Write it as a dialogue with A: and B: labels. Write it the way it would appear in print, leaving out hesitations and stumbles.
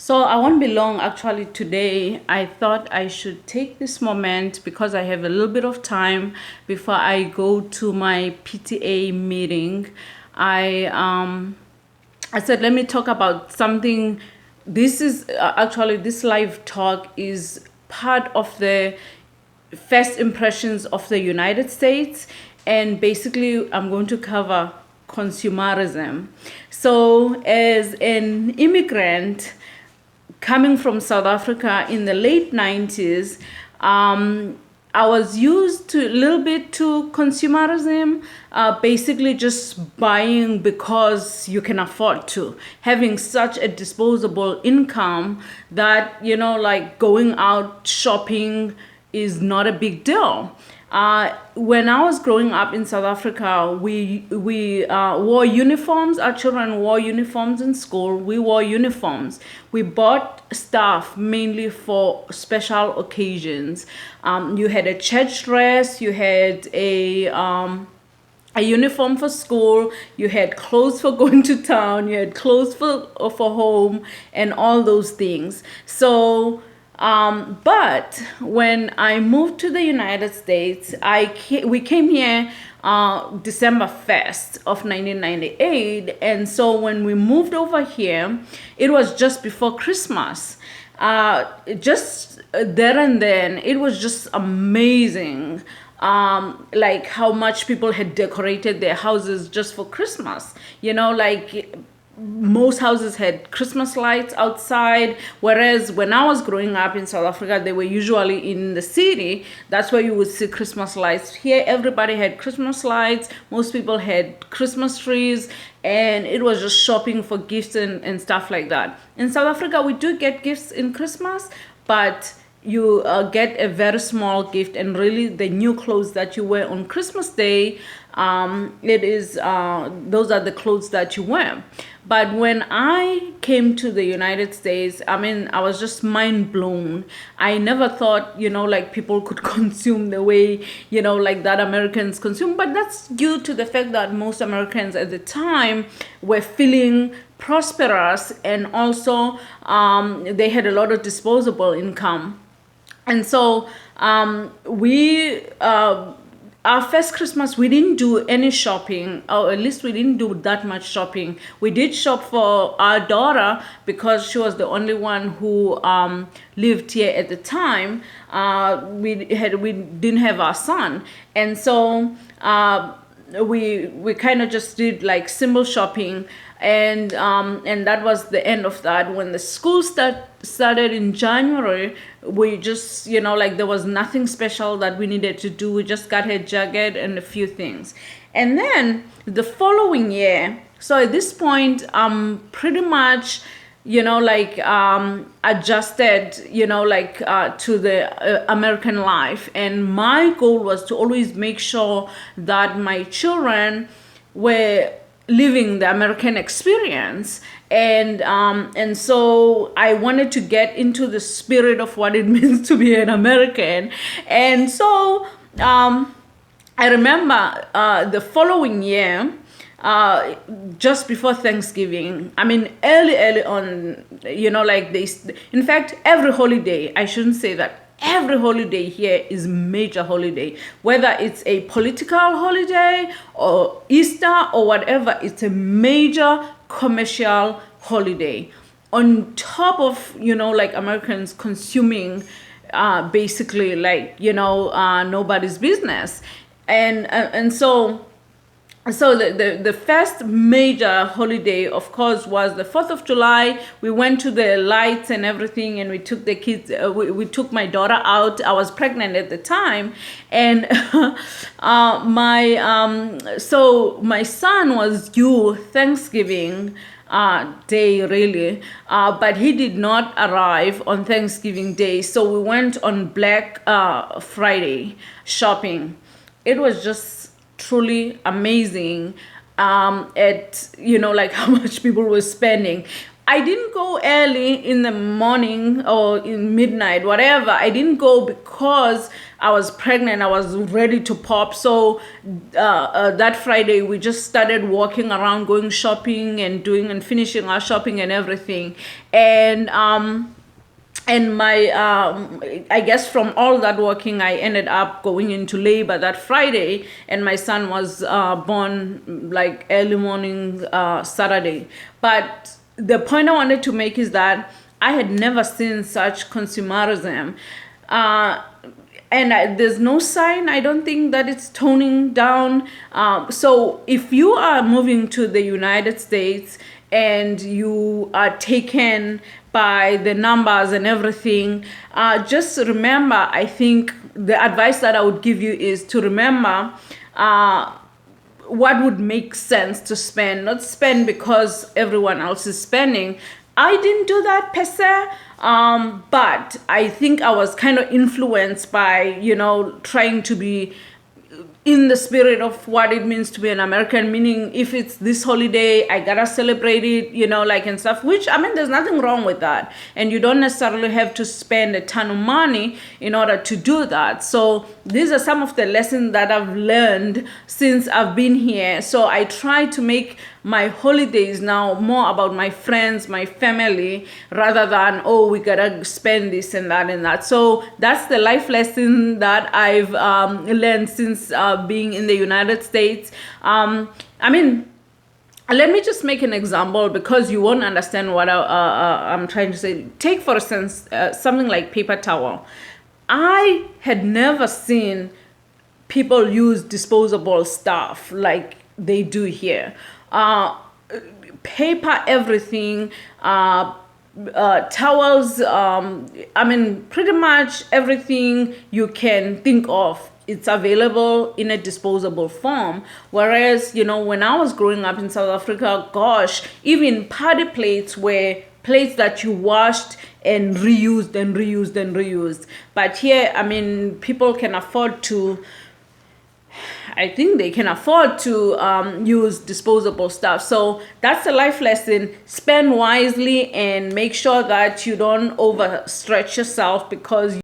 A: So I won't be long actually today. I thought I should take this moment because I have a little bit of time before I go to my PTA meeting. I um I said let me talk about something. This is actually this live talk is part of the first impressions of the United States, and basically I'm going to cover consumerism. So as an immigrant coming from South Africa in the late 90s, I was used to a little bit to consumerism, basically just buying because you can afford to, having such a disposable income that, like going out shopping is not a big deal. When I was growing up in South Africa, we wore uniforms. Our children wore uniforms in school. We wore uniforms. We bought stuff mainly for special occasions. You had a church dress. You had a uniform for school, you had clothes for going to town, you had clothes for home, and all those things. So, but when I moved to the United States, we came here December 1st of 1998, and so when we moved over here, it was just before Christmas. Just there and then, it was just amazing, like how much people had decorated their houses just for Christmas. Like most houses had Christmas lights outside, whereas when I was growing up in South Africa, they were usually in the city. That's where you would see Christmas lights. Here, everybody had Christmas lights. Most people had Christmas trees, and it was just shopping for gifts and stuff like that. In South Africa, we do get gifts in Christmas, but you get a very small gift, and really the new clothes that you wear on Christmas Day, it is those are the clothes that you wear. But when I came to the United States, I mean, I was just mind blown. I never thought, like people could consume the way, like that Americans consume. But that's due to the fact that most Americans at the time were feeling prosperous, and also they had a lot of disposable income. And so we our first Christmas, we didn't do any shopping, or at least we didn't do that much shopping. We did shop for our daughter because she was the only one who lived here at the time. We didn't have our son, and so we kind of just did like simple shopping, and that was the end of that. When the school started in January, we just, like there was nothing special that we needed to do. We just got her jacket and a few things. And then the following year, so at this point, I'm pretty much, adjusted, to the American life. And my goal was to always make sure that my children were living the American experience, and so I wanted to get into the spirit of what it means to be an American. And so I remember the following year, just before Thanksgiving, I mean early on, like this. In fact, every holiday, I shouldn't say that. Every holiday here is major holiday, whether it's a political holiday or Easter or whatever. It's a major commercial holiday. On top of, like Americans consuming basically like, nobody's business. And so the first major holiday, of course, was the 4th of July. We went to the lights and everything, and we took the kids, we took my daughter out. I was pregnant at the time. And so my son was due Thanksgiving day, really, but he did not arrive on Thanksgiving Day. So we went on Black Friday shopping. It was just truly amazing, at like how much people were spending. I didn't go early in the morning or in midnight, whatever. I didn't go because I was pregnant. I was ready to pop. So that Friday, we just started walking around, going shopping and doing and finishing our shopping and everything. And my I guess from all that working, I ended up going into labor that Friday, and my son was born like early morning Saturday. But the point I wanted to make is that I had never seen such consumerism. uh, there's no sign, I don't think, that it's toning down. So if you are moving to the United States and you are taken by the numbers and everything, just remember, I think the advice that I would give you is to remember what would make sense to spend, not spend because everyone else is spending. I didn't do that per se, but I think I was kind of influenced by, trying to be in the spirit of what it means to be an American, meaning if it's this holiday, I gotta celebrate it, like and stuff, which, I mean, there's nothing wrong with that. And you don't necessarily have to spend a ton of money in order to do that. So these are some of the lessons that I've learned since I've been here. So I try to make my holidays now more about my friends, my family, rather than, oh, we gotta spend this and that and that. So that's the life lesson that I've learned since being in the United States. I mean, let me just make an example because you won't understand what I'm trying to say. Take, for instance, something like paper towel. I had never seen people use disposable stuff like they do here. Paper everything, towels, I mean, pretty much everything you can think of, it's available in a disposable form. Whereas, when I was growing up in South Africa, gosh, even party plates were plates that you washed and reused and reused and reused. But here, I mean, people can afford to, I think they can afford to use disposable stuff. So that's a life lesson. Spend wisely and make sure that you don't overstretch yourself because